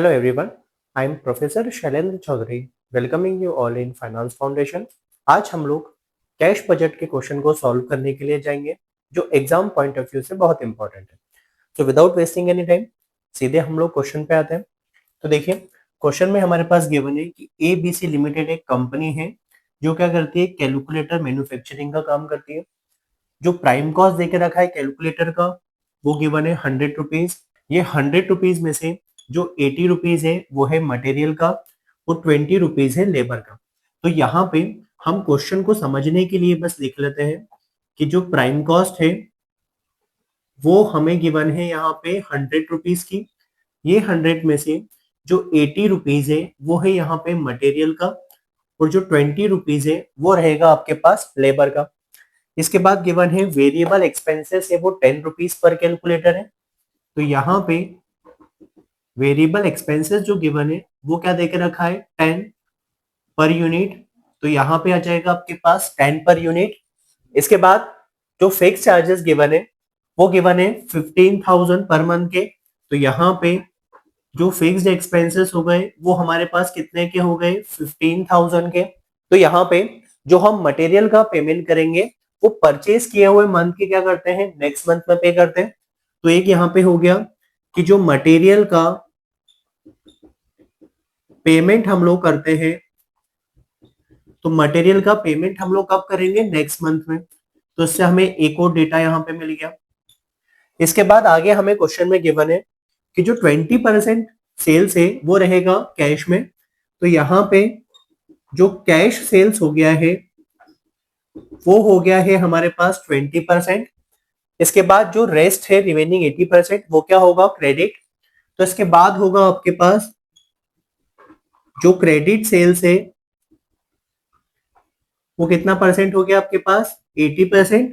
Hello everyone, I am Professor Shailendra Chaudhary welcoming you all in finance foundation. आज हम लोग cash budget के question को सॉल्व करने के लिए जाएंगे जो एग्जाम पॉइंट ऑफ व्यू से बहुत इंपॉर्टेंट है। तो विदाउट वेस्टिंग एनी टाइम सीधे हम लोग क्वेश्चन पे आते हैं। तो देखिए क्वेश्चन में हमारे पास गिवन है कि ABC लिमिटेड एक कंपनी है जो क्या करती है, कैलकुलेटर मैन्युफैक्चरिंग का काम करती है। जो प्राइम कॉस्ट देके रखा है कैलकुलेटर का वो गिवन है 100 रुपीज। ये 100 रुपीज में से जो 80 रुपीज है वो है मटेरियल का और 20 रुपीज है लेबर का। तो यहाँ पे हम क्वेश्चन को समझने के लिए बस लिख लेते हैं कि जो प्राइम कॉस्ट है वो हमें गिवन है यहाँ पे 100 रुपीज की। ये 100 में से जो 80 रुपीज है वो है यहाँ पे मटेरियल का और जो 20 रुपीज है वो रहेगा आपके पास लेबर का। इसके बाद गिवन है वेरिएबल एक्सपेंसेस है वो 10 रुपीज पर कैलकुलेटर है। तो यहाँ पे वेरिएबल एक्सपेंसेस जो गिवन है वो क्या देके रखा है 10 पर यूनिट। तो यहाँ पे आ जाएगा आपके पास 10 पर यूनिट। इसके बाद जो फिक्स चार्जेस गिवन है वो गिवन है 15,000 पर मंथ के। तो यहाँ पे जो फिक्स्ड एक्सपेंसेस हो गए वो हमारे पास कितने के हो गए 15,000 के। तो यहाँ पे जो हम मटेरियल का पेमेंट करेंगे वो परचेज किए हुए मंथ के क्या करते हैं नेक्स्ट मंथ में पे करते हैं। तो एक यहाँ पे हो गया कि जो मटेरियल का पेमेंट हम लोग करते हैं तो मटेरियल का पेमेंट हम लोग कब करेंगे नेक्स्ट मंथ में। तो इससे हमें एक और डेटा यहाँ पे मिल गया। इसके बाद आगे हमें क्वेश्चन में गिवन है कि जो 20% सेल्स है वो रहेगा कैश में। तो यहाँ पे जो कैश सेल्स हो गया है वो हो गया है हमारे पास 20%। इसके बाद जो रेस्ट है रिमेनिंग 80% वो क्या होगा क्रेडिट। तो इसके बाद होगा आपके पास जो क्रेडिट सेल्स है वो कितना परसेंट हो गया आपके पास 80%,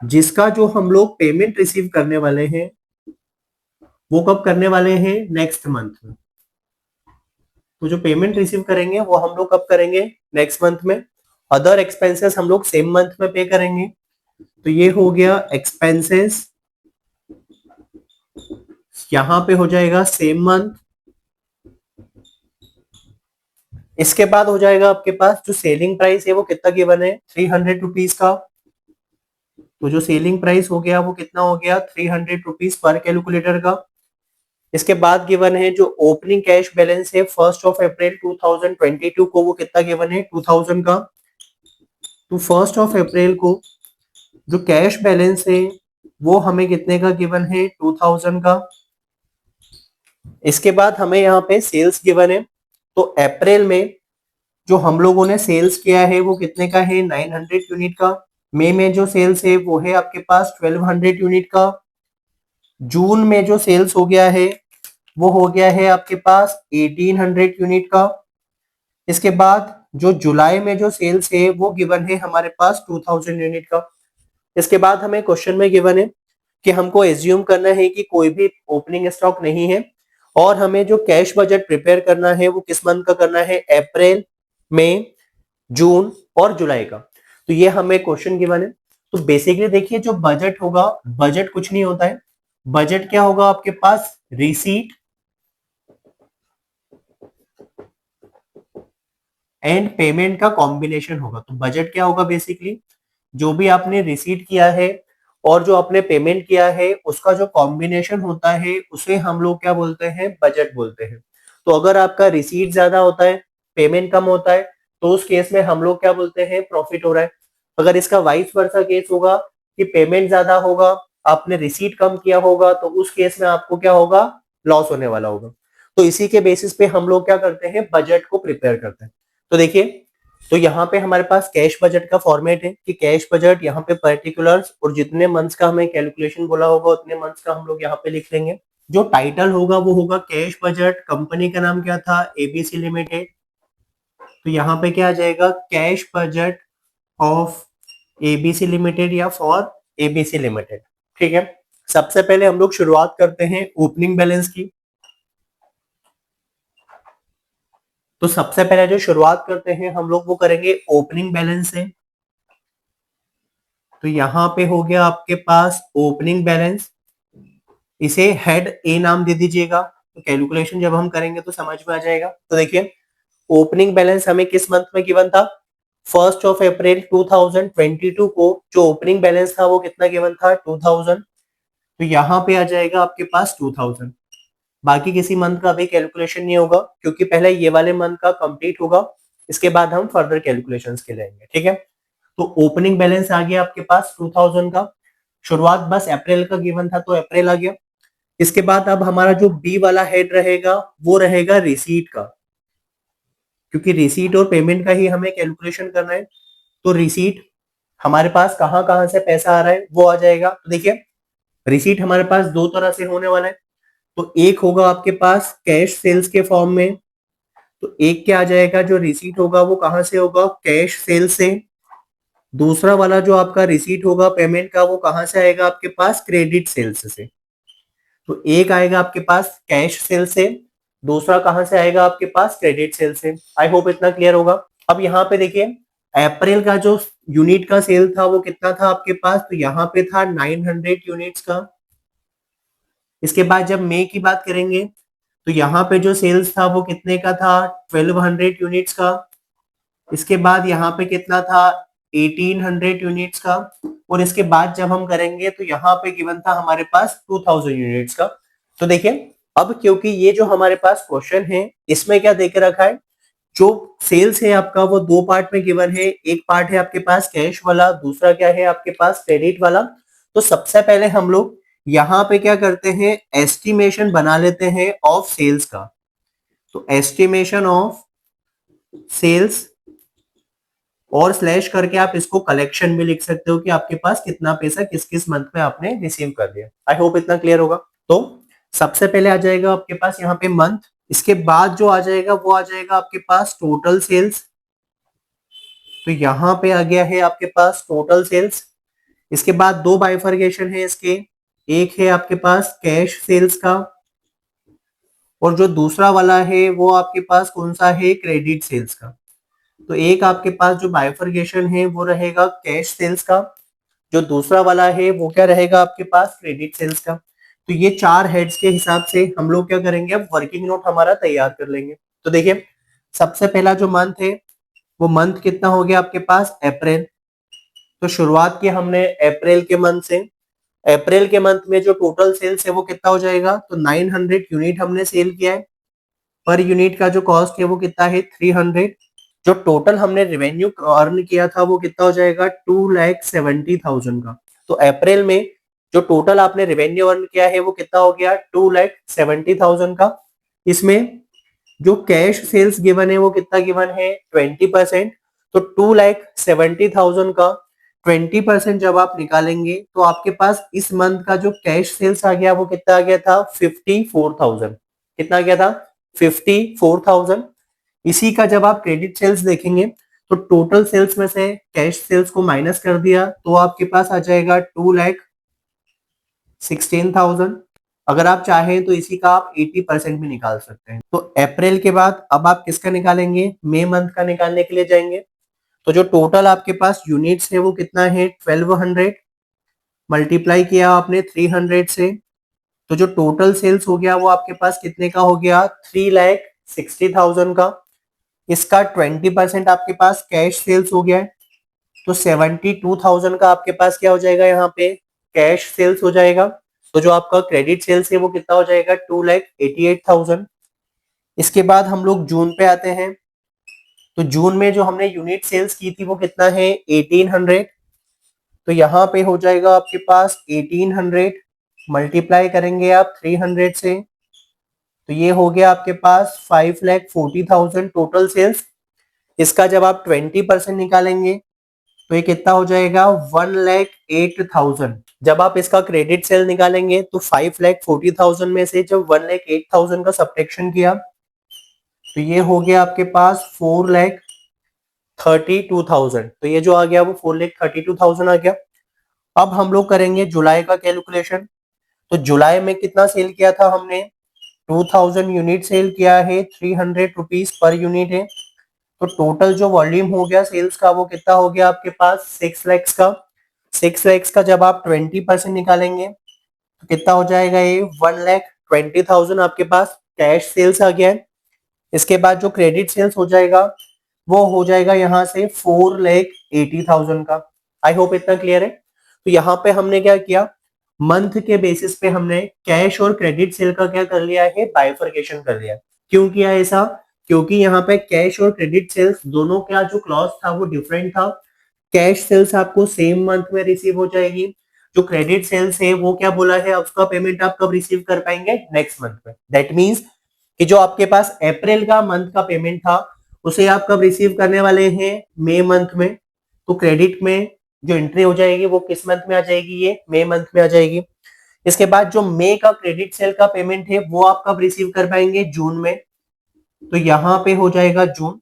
जिसका जो हम लोग पेमेंट रिसीव करने वाले हैं वो कब करने वाले हैं नेक्स्ट मंथ में। तो जो पेमेंट रिसीव करेंगे वो हम लोग कब करेंगे नेक्स्ट मंथ में। अदर एक्सपेंसेस हम लोग सेम मंथ में पे करेंगे। तो ये हो गया एक्सपेंसेस, यहां पे हो जाएगा सेम मंथ। इसके बाद हो जाएगा आपके पास जो सेलिंग प्राइस है वो कितना गिवन है 300 रुपीज का। तो जो सेलिंग प्राइस हो गया वो कितना हो गया 300 रुपीज पर कैलकुलेटर का। इसके बाद गिवन है जो ओपनिंग कैश बैलेंस है 1 अप्रैल 2022 को वो कितना गिवन है 2000 का। तो 1 अप्रैल को जो कैश बैलेंस है वो हमें कितने का गिवन है 2000 का। इसके बाद हमें यहाँ पे सेल्स गिवन है। तो अप्रैल में जो हम लोगों ने सेल्स किया है वो कितने का है 900 यूनिट का। मई में जो सेल्स है वो है आपके पास 1200 यूनिट का। जून में जो सेल्स हो गया है वो हो गया है आपके पास 1800 यूनिट का। इसके बाद जो जुलाई में जो सेल्स है वो गिवन है हमारे पास 2000 यूनिट का। इसके बाद हमें क्वेश्चन में गिवन है कि हमको एज्यूम करना है कि कोई भी ओपनिंग स्टॉक नहीं है और हमें जो कैश बजट प्रिपेयर करना है वो किस मंथ का करना है अप्रैल, मई, जून और जुलाई का। तो ये हमें क्वेश्चन गिवन है। तो बेसिकली देखिए जो बजट होगा, बजट कुछ नहीं होता है। बजट क्या होगा आपके पास रिसीट एंड पेमेंट का कॉम्बिनेशन होगा। तो बजट क्या होगा बेसिकली जो भी आपने रिसीट किया है और जो आपने पेमेंट किया है उसका जो कॉम्बिनेशन होता है उसे हम लोग क्या बोलते हैं बजट बोलते हैं। तो अगर आपका रिसीट ज्यादा होता है पेमेंट कम होता है तो उस केस में हम लोग क्या बोलते हैं प्रॉफिट हो रहा है। अगर इसका वाइस वर्सा केस होगा कि पेमेंट ज्यादा होगा आपने रिसीट कम किया होगा तो उस केस में आपको क्या होगा लॉस होने वाला होगा। तो इसी के बेसिस पे हम लोग क्या करते हैं बजट को प्रिपेयर करते हैं। तो देखिए तो यहाँ पे हमारे पास कैश बजट का फॉर्मेट है कि कैश बजट यहाँ पे पर्टिकुलर्स और जितने मंथ्स का हमें कैलकुलेशन बोला होगा उतने मंथ्स का हम लोग यहाँ पे लिख लेंगे। जो टाइटल होगा वो होगा कैश बजट। कंपनी का नाम क्या था एबीसी लिमिटेड। तो यहाँ पे क्या आ जाएगा cash budget of ABC limited या फॉर एबीसी लिमिटेड। ठीक है, सबसे पहले हम लोग शुरुआत करते हैं ओपनिंग बैलेंस की। तो सबसे पहले जो शुरुआत करते हैं हम लोग वो करेंगे ओपनिंग बैलेंस से। तो यहां पे हो गया आपके पास ओपनिंग बैलेंस, इसे हेड ए नाम दे दीजिएगा। तो कैलकुलेशन जब हम करेंगे तो समझ में आ जाएगा। तो देखिए ओपनिंग बैलेंस हमें किस मंथ में गिवन था, 1 अप्रैल 2022 को जो ओपनिंग बैलेंस था वो कितना गिवन था 2000। तो यहाँ पे आ जाएगा आपके पास 2000। बाकी किसी मंथ का अभी कैलकुलेशन नहीं होगा क्योंकि पहले ये वाले मंथ का कंप्लीट होगा, इसके बाद हम फर्दर कैलकुलेशंस के लेंगे। ठीक है, तो ओपनिंग बैलेंस आ गया आपके पास 2000 का, शुरुआत बस अप्रैल का गिवन था तो अप्रैल आ गया। इसके बाद अब हमारा जो बी वाला हेड रहेगा वो रहेगा रिसीट का, क्योंकि रिसीट और पेमेंट का ही हमें कैलकुलेशन करना है। तो रिसीट हमारे पास कहां कहां से पैसा आ रहा है वो आ जाएगा। तो देखिए रिसीट हमारे पास दो तरह से होने वाला है। तो एक होगा आपके पास कैश सेल्स के फॉर्म में, तो एक क्या आ जाएगा जो रिसीट होगा वो कहां से होगा, कैश सेल से। दूसरा वाला जो आपका रिसीट होगा पेमेंट का वो कहां से आएगा आपके पास, क्रेडिट सेल्स से। तो एक आएगा आपके पास कैश सेल से, दूसरा कहां से आएगा आपके पास, क्रेडिट सेल से। आई होप इतना क्लियर होगा। अब यहाँ पे देखिए अप्रैल का जो यूनिट का सेल था वो कितना था आपके पास, तो यहाँ पे था 900 यूनिट्स का। इसके बाद जब मई की बात करेंगे तो यहाँ पे जो सेल्स था वो कितने का था, 1200 यूनिट्स का। इसके बाद यहाँ पे कितना था, 1800 यूनिट्स का। और इसके बाद जब हम करेंगे तो यहाँ पे गिवन था हमारे पास 2000 यूनिट्स का। तो देखिए अब क्योंकि ये जो हमारे पास क्वेश्चन है इसमें क्या देके रखा है, जो सेल्स है आपका वो दो पार्ट में गिवन है। एक पार्ट है आपके पास कैश वाला, दूसरा क्या है आपके पास क्रेडिट वाला। तो सबसे पहले हम लोग यहाँ पे क्या करते हैं, एस्टिमेशन बना लेते हैं ऑफ सेल्स का। तो एस्टिमेशन ऑफ सेल्स और स्लैश करके आप इसको कलेक्शन भी लिख सकते हो कि आपके पास कितना पैसा किस किस मंथ में आपने रिसीव कर दिया। आई होप इतना क्लियर होगा। तो सबसे पहले आ जाएगा आपके पास यहाँ पे मंथ, इसके बाद जो आ जाएगा वो आ जाएगा आपके पास टोटल सेल्स। तो यहाँ पे आ गया है आपके पास टोटल सेल्स। इसके बाद दो बाइफर्केशन है इसके, एक है आपके पास कैश सेल्स का और जो दूसरा वाला है वो आपके पास कौन सा है, क्रेडिट सेल्स का। तो एक आपके पास जो बाइफर्केशन है वो रहेगा कैश सेल्स का, जो दूसरा वाला है वो क्या रहेगा आपके पास, क्रेडिट सेल्स का। तो ये चार हेड्स के हिसाब से हम लोग क्या करेंगे, अब वर्किंग नोट हमारा तैयार कर लेंगे। तो देखिए सबसे पहला जो मंथ है वो मंथ कितना हो गया आपके पास, अप्रैल। तो शुरुआत की हमने अप्रैल के मंथ से। अप्रैल के मंथ में जो टोटल सेल्स है वो कितना हो जाएगा, तो 900 यूनिट हमने सेल किया है। पर यूनिट का जो कॉस्ट है वो कितना है, 300। जो टोटल हमने रेवेन्यू अर्न किया था वो कितना हो जाएगा, 2,70,000 का। तो अप्रैल में जो टोटल आपने रेवेन्यू अर्न किया है वो कितना हो गया, 2,70,000 का। इसमें जो कैश सेल्स गिवन है वो कितना गिवन है, 20%। तो 2,70,000 का 20% जब आप निकालेंगे तो आपके पास इस मंथ का जो कैश सेल्स आ गया वो कितना आ गया था, 54,000। कितना आ गया था, 54,000। इसी का जब आप क्रेडिट सेल्स देखेंगे तो टोटल सेल्स में से कैश सेल्स को माइनस कर दिया तो आपके पास आ जाएगा 2,16,000। अगर आप चाहें तो इसी का आप 80% भी निकाल सकते हैं। तो अप्रैल के बाद अब आप किसका निकालेंगे, मई मंथ का निकालने के लिए जाएंगे। तो जो टोटल आपके पास यूनिट्स है वो कितना है, 1200 मल्टीप्लाई किया आपने 300 से। तो जो टोटल सेल्स हो गया वो आपके पास कितने का हो गया, 3,60,000 का। इसका 20% आपके पास कैश सेल्स हो गया है। तो 72,000 का आपके पास क्या हो जाएगा, यहाँ पे कैश सेल्स हो जाएगा। तो जो आपका क्रेडिट सेल्स है वो कितना हो जाएगा, 2,88,000। इसके बाद हम लोग जून पे आते हैं। तो जून में जो हमने यूनिट सेल्स की थी वो कितना है, 1800। तो यहाँ पे हो जाएगा आपके पास 1800 मल्टीप्लाई करेंगे आप 300 से। तो ये हो गया आपके पास 5,40,000 टोटल सेल्स। इसका जब आप 20% निकालेंगे तो ये कितना हो जाएगा, 1,08,000। जब आप इसका क्रेडिट सेल निकालेंगे तो 5,40,000 में से जब 1,08,000 का सब्ट्रैक्शन किया तो ये हो गया आपके पास 4,32,000। तो ये जो आ गया वो 4,32,000 आ गया। अब हम लोग करेंगे जुलाई का कैलकुलेशन। तो जुलाई में कितना सेल किया था हमने, 2,000 यूनिट सेल किया है, 300 रुपीज पर यूनिट है। तो टोटल जो वॉल्यूम हो गया सेल्स का वो कितना हो गया आपके पास, 6 लैक्स का। 6 लैक्स का जब आप 20% निकालेंगे तो कितना हो जाएगा, ये 1,20,000 आपके पास। कैश सेल्स आ गया है। इसके बाद जो क्रेडिट सेल्स हो जाएगा वो हो जाएगा यहाँ से 4,80,000 का। आई होप इतना क्लियर है। तो यहाँ पे हमने क्या किया, मंथ के बेसिस पे हमने कैश और क्रेडिट सेल का क्या कर लिया है, बाइफरकेशन कर लिया। क्यों किया ऐसा, क्योंकि यहाँ पे कैश और क्रेडिट सेल्स दोनों का जो क्लॉज था वो डिफरेंट था। कैश सेल्स आपको सेम मंथ में रिसीव हो जाएगी, जो क्रेडिट सेल्स है वो क्या बोला है, उसका पेमेंट आप कब रिसीव कर पाएंगे, नेक्स्ट मंथ में। दैट मीन्स कि जो आपके पास अप्रैल का मंथ का पेमेंट था उसे आप कब रिसीव करने वाले हैं, मई मंथ में। तो क्रेडिट में जो एंट्री हो जाएगी वो किस मंथ में आ जाएगी, ये मई मंथ में आ जाएगी। इसके बाद जो मई का क्रेडिट सेल का पेमेंट है वो आप कब रिसीव कर पाएंगे, जून में। तो यहाँ पे हो जाएगा जून।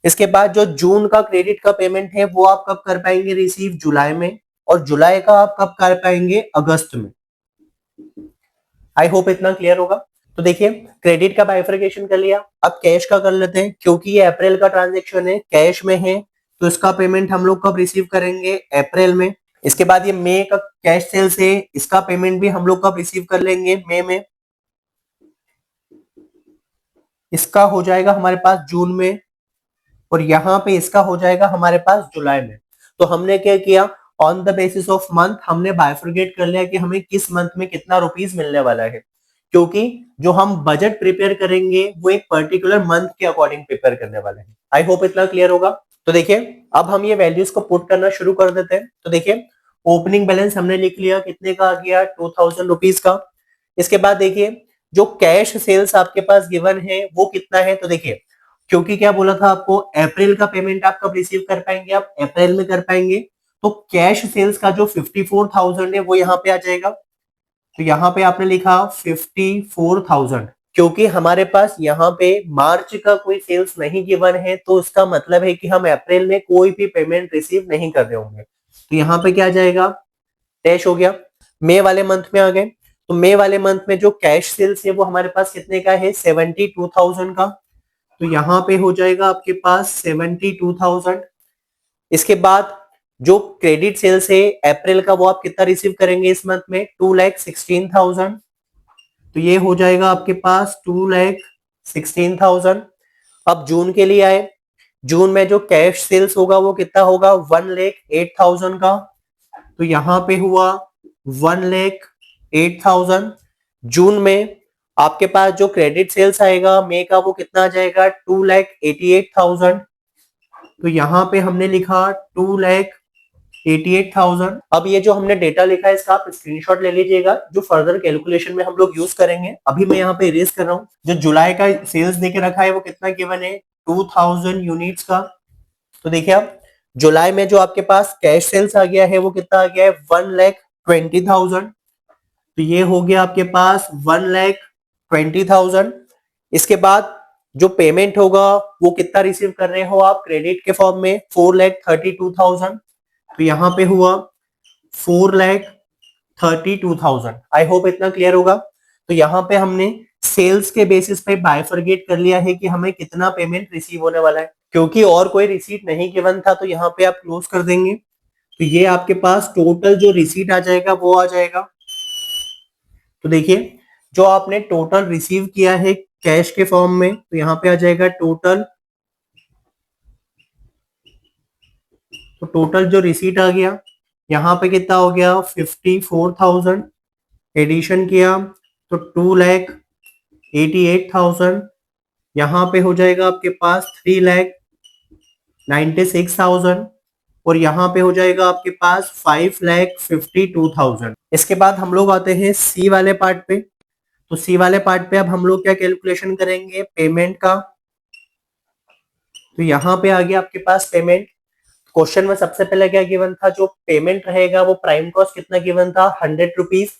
इसके बाद जो जून का क्रेडिट का पेमेंट है वो आप कब कर पाएंगे रिसीव, जुलाई में। और जुलाई का आप कब कर पाएंगे, अगस्त में। आई होप इतना क्लियर होगा। तो देखिए क्रेडिट का बाइफरकेशन कर लिया, अब कैश का कर लेते हैं। क्योंकि ये अप्रैल का ट्रांजेक्शन है, कैश में है, तो इसका पेमेंट हम लोग कब रिसीव करेंगे, अप्रैल में। इसके बाद ये मई का कैश सेल्स है, इसका पेमेंट भी हम लोग कब रिसीव कर लेंगे, मई में। इसका हो जाएगा हमारे पास जून में, और यहाँ पे इसका हो जाएगा हमारे पास जुलाई में। तो हमने क्या किया, on the basis of month हमने बाइफरकेट कर लिया कि हमें किस मंथ में कितना रुपीस मिलने वाला है। क्योंकि जो हम बजट प्रिपेयर करेंगे वो एक पर्टिकुलर मंथ के अकॉर्डिंग प्रिपेयर करने वाले हैं। आई होप इतना क्लियर होगा। तो देखिए अब हम ये वैल्यूज को पुट करना शुरू कर देते हैं। तो देखिए ओपनिंग बैलेंस हमने लिख लिया, कितने का आ गया, 2,000 रुपीज का। इसके बाद देखिए जो कैश सेल्स आपके पास गिवन है वो कितना है। तो देखिए क्योंकि क्या बोला था आपको, अप्रैल का पेमेंट आप कब रिसीव कर पाएंगे, आप अप्रैल में कर पाएंगे। तो कैश सेल्स का जो 54,000 है वो यहाँ पे आ जाएगा। तो यहाँ पे आपने लिखा 54,000। क्योंकि हमारे पास यहाँ पे मार्च का कोई सेल्स नहीं गिवन है, तो इसका मतलब है कि हम अप्रैल में कोई भी पेमेंट रिसीव नहीं कर रहे होंगे। तो यहाँ पे क्या आ जाएगा, डैश हो गया। मई वाले मंथ में आ गए। तो मई वाले मंथ में जो कैश सेल्स है वो हमारे पास कितने का है, 72,000 का। तो यहाँ पे हो जाएगा आपके पास 72,000। इसके बाद जो क्रेडिट सेल्स है अप्रैल का वो आप कितना रिसीव करेंगे इस मंथ में, 2,16,000। तो ये हो जाएगा आपके पास 2,16,000। अब जून के लिए आए, जून में जो कैश सेल्स होगा वो कितना होगा, 1,08,000 का। तो यहाँ पे हुआ 1,08,000। जून में आपके पास जो क्रेडिट सेल्स आएगा मई का वो कितना आ जाएगा, 2,88,000। तो यहाँ पे हमने लिखा 2,88,000। अब ये जो हमने डेटा लिखा है इसका आप स्क्रीनशॉट ले लीजिएगा, जो फर्दर कैलकुलेशन में हम लोग यूज करेंगे। अभी मैं यहाँ पे इरेज कर रहा हूँ। जो जुलाई का सेल्स देके रखा है वो कितना गिवन है, 2,000 यूनिट्स का। तो देखिए आप जुलाई में जो आपके पास कैश सेल्स आ गया है वो कितना आ गया है, 1,20,000। तो ये हो गया आपके पास 1,20,000। इसके बाद जो पेमेंट होगा वो कितना रिसीव कर रहे हो आप, क्रेडिट के फॉर्म में 4,32,000। तो यहाँ पे हुआ 4,32,000। आई होप इतना क्लियर होगा। तो यहाँ पे हमने सेल्स के बेसिस पे बाइफरकेट कर लिया है कि हमें कितना पेमेंट रिसीव होने वाला है। क्योंकि और कोई रिसीट नहीं गिवन था तो यहाँ पे आप क्लोज कर देंगे। तो ये आपके पास टोटल जो रिसीट आ जाएगा वो आ जाएगा। तो देखिए जो आपने टोटल रिसीव किया है कैश के फॉर्म में, तो यहाँ पे आ जाएगा टोटल। तो टोटल जो रिसीट आ गया यहाँ पे कितना हो गया, 54,000। एडिशन किया तो 2,88,000। यहाँ पे हो जाएगा आपके पास 3,96,000। और यहाँ पे हो जाएगा आपके पास 5,52,000। इसके बाद हम लोग आते हैं सी वाले पार्ट पे। तो सी वाले पार्ट पे अब हम लोग क्या कैलकुलेशन करेंगे, पेमेंट का। तो यहाँ पे आ गया आपके पास पेमेंट। क्वेश्चन में सबसे पहले क्या गिवन था, जो पेमेंट रहेगा वो प्राइम कॉस्ट कितना गिवन था, 100 रुपीज,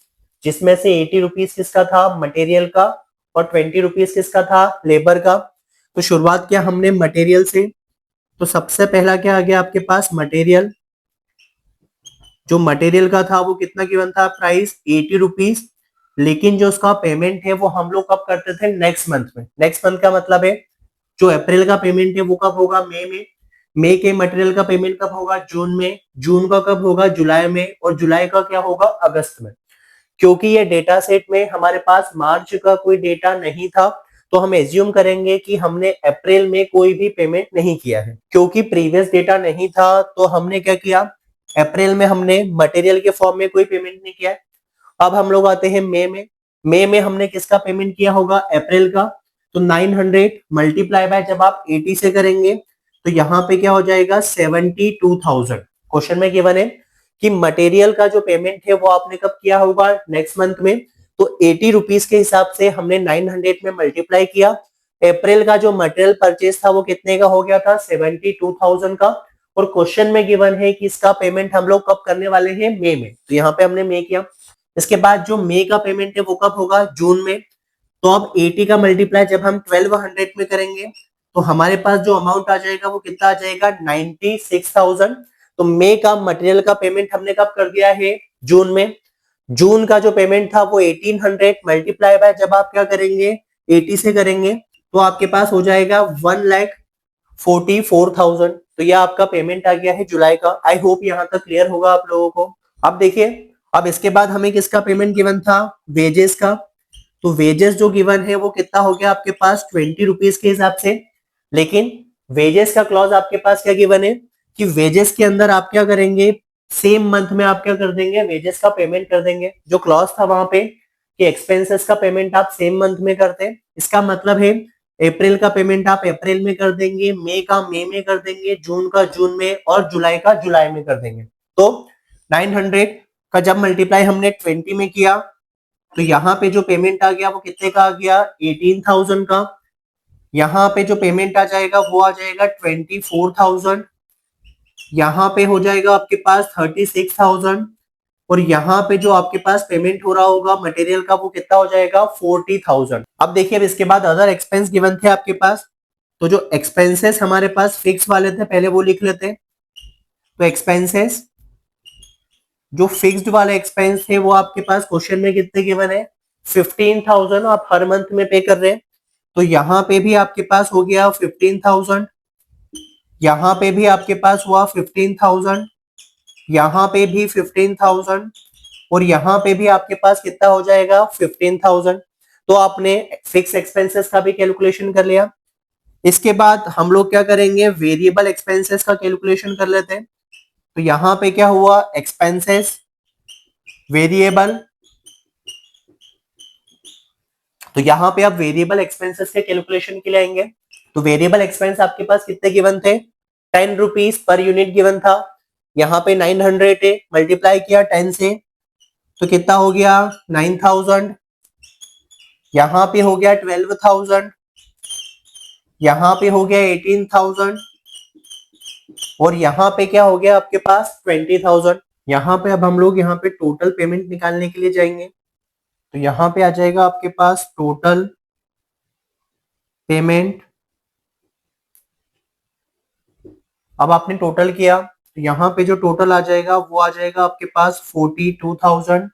जिसमें से 80 रुपीज किसका था, मटेरियल का, और 20 रुपीज किसका था, लेबर का। तो शुरुआत किया हमने मटेरियल से। तो सबसे पहला क्या आ गया आपके पास, मटेरियल। जो मटेरियल का था वो कितना गिवन था, प्राइस 80 रुपीज। लेकिन जो उसका पेमेंट है वो हम लोग कब करते थे, नेक्स्ट मंथ में। नेक्स्ट मंथ का मतलब है जो अप्रैल का पेमेंट है वो कब होगा, मई में। मई के मटेरियल का पेमेंट कब होगा, जून में। जून का कब होगा, जुलाई में। और जुलाई का क्या होगा, अगस्त में। क्योंकि ये डेटा सेट में हमारे पास मार्च का कोई डेटा नहीं था, तो हम एज्यूम करेंगे कि हमने अप्रैल में कोई भी पेमेंट नहीं किया है। क्योंकि प्रीवियस डेटा नहीं था तो हमने क्या किया, अप्रैल में हमने मटेरियल के फॉर्म में कोई पेमेंट नहीं किया है। अब हम लोग आते हैं मई में हमने किसका पेमेंट किया होगा, अप्रैल का। तो 900 मल्टीप्लाई बाय जब आप 80 से करेंगे तो यहाँ पे क्या हो जाएगा 72,000। क्वेश्चन में गिवन है कि मटेरियल का जो पेमेंट है वो आपने कब किया होगा, नेक्स्ट मंथ में। तो 80 रुपीज के हिसाब से हमने 900 में मल्टीप्लाई किया। अप्रैल का जो मटेरियल परचेज था वो कितने का हो गया था, 72,000 का। और क्वेश्चन में गिवन है कि इसका पेमेंट हम लोग कब करने वाले हैं, मई में। तो यहाँ पे हमने मई किया। इसके बाद जो मई का पेमेंट है वो कब होगा, जून में। तो अब 80 का मल्टीप्लाई जब हम 1200 में करेंगे तो हमारे पास जो अमाउंट आ जाएगा वो कितना आ जाएगा, 96,000। तो मई का मटेरियल का पेमेंट हमने कब कर दिया है, जून में। जून का जो पेमेंट था वो 1800 मल्टीप्लाई बाय जब आप क्या करेंगे, 80 से करेंगे तो आपके पास हो जाएगा 1,44,000। तो यह आपका पेमेंट आ गया है जुलाई का। आई होप यहाँ तक क्लियर होगा आप लोगों को। अब देखिए, अब इसके बाद हमें किसका पेमेंट गिवन था, वेजेस का। तो वेजेस जो गिवन है वो कितना हो गया आपके पास, 20 रुपीज के हिसाब से। लेकिन वेजेस का क्लॉज आपके पास क्या गिवन है कि वेजेस के अंदर आप क्या करेंगे, सेम मंथ में आप क्या कर देंगे, वेजेस का पेमेंट कर देंगे। जो क्लॉज था वहां पे कि एक्सपेंसेस का पेमेंट आप सेम मंथ में करते हैं, इसका मतलब है अप्रैल का पेमेंट आप अप्रैल में कर देंगे, मई का मई में कर देंगे, जून का जून में और जुलाई का जुलाई में कर देंगे। तो 900 का जब मल्टीप्लाई हमने 20 में किया तो यहाँ पे जो पेमेंट आ गया वो कितने का आ गया, 18,000 का। यहाँ पे जो पेमेंट आ जाएगा वो आ जाएगा 24,000। यहाँ पे हो जाएगा आपके पास 36,000। और यहाँ पे जो आपके पास पेमेंट हो रहा होगा मटेरियल का वो कितना हो जाएगा, 40,000। अब देखिए, अब इसके बाद अदर एक्सपेंस गिवन थे आपके पास। तो जो एक्सपेंसेस हमारे पास फिक्स वाले थे पहले वो लिख लेते हैं। तो एक्सपेंसेस जो फिक्स्ड वाले एक्सपेंस थे वो आपके पास क्वेश्चन में कितने गिवन है, 15,000 आप हर मंथ में पे कर रहे हैं। तो यहाँ पे भी आपके पास हो गया 15,000, यहाँ पे भी आपके पास हुआ 15,000, यहाँ पे भी 15,000 और यहाँ पे भी आपके पास कितना हो जाएगा, 15,000। तो आपने फिक्स एक्सपेंसेस का भी कैलकुलेशन कर लिया। इसके बाद हम लोग क्या करेंगे, वेरिएबल एक्सपेंसेस का कैलकुलेशन कर लेते हैं। तो यहाँ पे क्या हुआ, एक्सपेंसेस वेरिएबल। तो यहाँ पे आप वेरिएबल एक्सपेंसेस के कैलकुलेशन के लिए आएंगे। तो वेरिएबल एक्सपेंस आपके पास कितने गिवन थे, 10 रुपीज पर यूनिट गिवन था। यहाँ पे 900 है, मल्टीप्लाई किया 10 से तो कितना हो गया, 9,000। यहाँ पे हो गया 12,000, यहाँ पे हो गया 18,000 और यहाँ पे क्या हो गया आपके पास 20,000। यहाँ पे अब हम लोग यहाँ पे टोटल पेमेंट निकालने के लिए जाएंगे। तो यहाँ पे आ जाएगा आपके पास टोटल पेमेंट। अब आपने टोटल किया तो यहाँ पे जो टोटल आ जाएगा वो आ जाएगा आपके पास 42,000।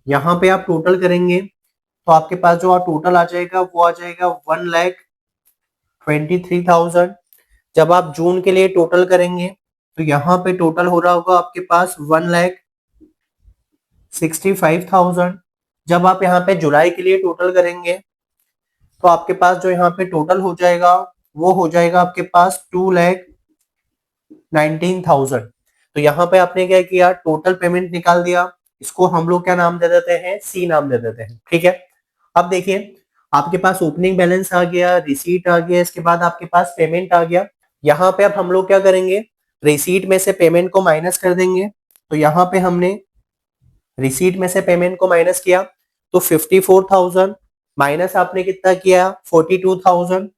यहाँ पे आप टोटल करेंगे तो आपके पास जो टोटल आ जाएगा वो आ जाएगा 1,23,000। जब आप जून के लिए टोटल करेंगे तो यहाँ पे टोटल हो रहा होगा आपके पास 1,65,000। जब आप यहाँ पे जुलाई के लिए टोटल करेंगे तो आपके पास जो यहाँ पे टोटल हो जाएगा वो हो जाएगा आपके पास 2,19,000। तो यहाँ पे आपने क्या किया, टोटल पेमेंट निकाल दिया। इसको हम लोग क्या नाम दे देते हैं, सी नाम दे देते हैं, ठीक है। अब देखिए, आपके पास ओपनिंग बैलेंस आ गया, रिसीट आ गया, इसके बाद आपके पास पेमेंट आ गया। यहाँ पे अब हम लोग क्या करेंगे, रिसीट में से पेमेंट को माइनस कर देंगे। तो यहाँ पे हमने रिसीट में से पेमेंट को माइनस किया तो 54,000 माइनस आपने कितना किया, 42,000।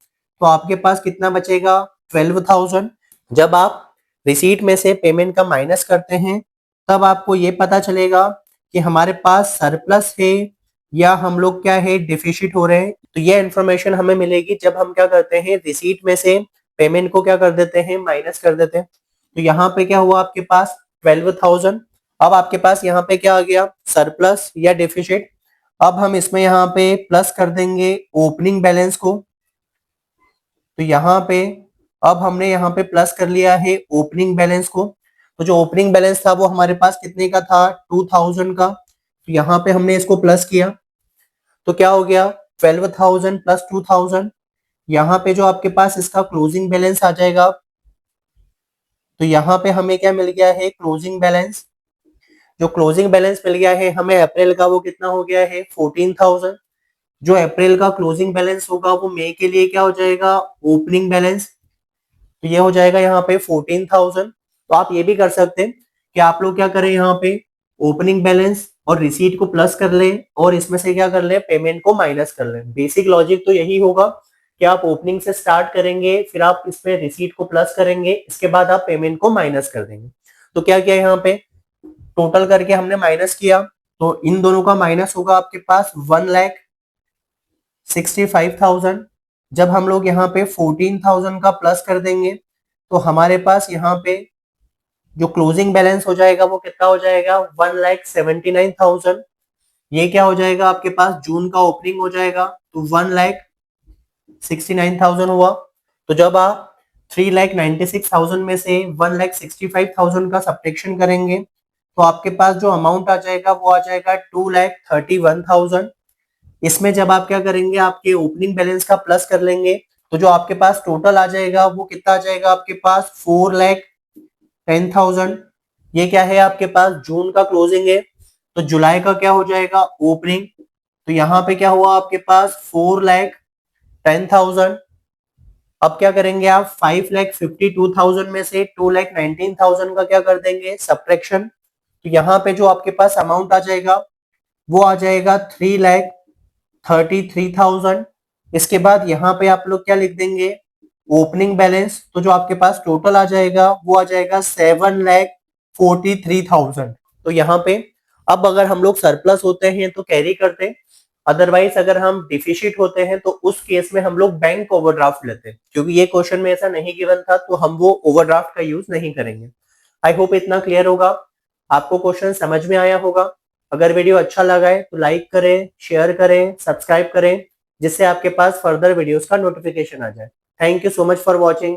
तो आपके पास कितना बचेगा, 12,000। जब आप रिसीट में से पेमेंट का माइनस करते हैं तब आपको ये पता चलेगा कि हमारे पास सरप्लस है या हम लोग क्या है, डिफिशिट हो रहे हैं। तो ये इन्फॉर्मेशन हमें मिलेगी जब हम क्या करते हैं, रिसीट में से पेमेंट को क्या कर देते हैं, माइनस कर देते हैं। तो यहाँ पे क्या हुआ आपके पास 12,000। अब आपके पास यहाँ पे क्या आ गया, सरप्लस या डिफिशिट। अब हम इसमें यहाँ पे प्लस कर देंगे ओपनिंग बैलेंस को। तो यहाँ पे अब हमने यहाँ पे प्लस कर लिया है ओपनिंग बैलेंस को। तो जो ओपनिंग बैलेंस था वो हमारे पास कितने का था, 2,000 का। तो यहाँ पे हमने इसको प्लस किया तो क्या हो गया 12,000 प्लस 2,000। यहाँ पे जो आपके पास इसका क्लोजिंग बैलेंस आ जाएगा, तो यहाँ पे हमें क्या मिल गया है क्लोजिंग बैलेंस। जो क्लोजिंग बैलेंस मिल गया है हमें अप्रैल का, वो कितना हो गया है 14,000। जो अप्रैल का क्लोजिंग बैलेंस होगा वो मई के लिए क्या हो जाएगा ओपनिंग बैलेंस, तो ये हो जाएगा यहाँ पे 14,000। तो आप ये भी कर सकते हैं कि आप लोग क्या करें यहाँ पे ओपनिंग बैलेंस और रिसीट को प्लस कर लें और इसमें से क्या कर लें पेमेंट को माइनस कर लें। बेसिक लॉजिक तो यही होगा कि आप ओपनिंग से स्टार्ट करेंगे, फिर आप इसमें रिसीट को प्लस करेंगे, इसके बाद आप पेमेंट को माइनस कर देंगे। तो क्या किया यहाँ पे टोटल करके हमने माइनस किया, तो इन दोनों का माइनस होगा आपके पास 1,65,000। जब हम लोग यहाँ पे 14,000 का प्लस कर देंगे तो हमारे पास यहाँ पे जो क्लोजिंग बैलेंस हो जाएगा वो कितना हो जाएगा 1,79,000। ये क्या हो जाएगा आपके पास जून का ओपनिंग हो जाएगा, तो 1,69,000 हुआ। तो जब आप 3,96,000 में से 1,65,000 का सब्ट्रैक्शन करेंगे तो आपके पास जो अमाउंट आ जाएगा वो आ जाएगा 2,31,000। इसमें जब आप क्या करेंगे आपके ओपनिंग बैलेंस का प्लस कर लेंगे तो जो आपके पास टोटल आ जाएगा वो कितना आ जाएगा आपके पास 4,10,000। ये क्या है आपके पास जून का क्लोजिंग है। तो जुलाई का क्या हो जाएगा ओपनिंग, तो यहाँ पे क्या हुआ आपके पास 4,10,000। अब क्या करेंगे आप 5,52,000 में से 2,19,000 का क्या कर देंगे सब्ट्रैक्शन, तो यहाँ पे जो आपके पास अमाउंट आ जाएगा वो आ जाएगा 3,33,000। इसके बाद यहाँ पे आप लोग क्या लिख देंगे ओपनिंग बैलेंस, तो जो आपके पास टोटल आ जाएगा वो आ जाएगा 7,43,000। तो यहाँ पे अब अगर हम लोग सरप्लस होते हैं तो कैरी करते हैं, अदरवाइज अगर हम डिफिशिट होते हैं तो उस केस में हम लोग बैंक ओवरड्राफ्ट लेते हैं। क्योंकि ये क्वेश्चन में ऐसा नहीं गिवन था तो हम वो ओवरड्राफ्ट का यूज नहीं करेंगे। आई होप इतना क्लियर होगा, आपको क्वेश्चन समझ में आया होगा। अगर वीडियो अच्छा लगा है तो लाइक करें, शेयर करें, सब्सक्राइब करें, जिससे आपके पास फर्दर वीडियोस का नोटिफिकेशन आ जाए। Thank you so much for watching.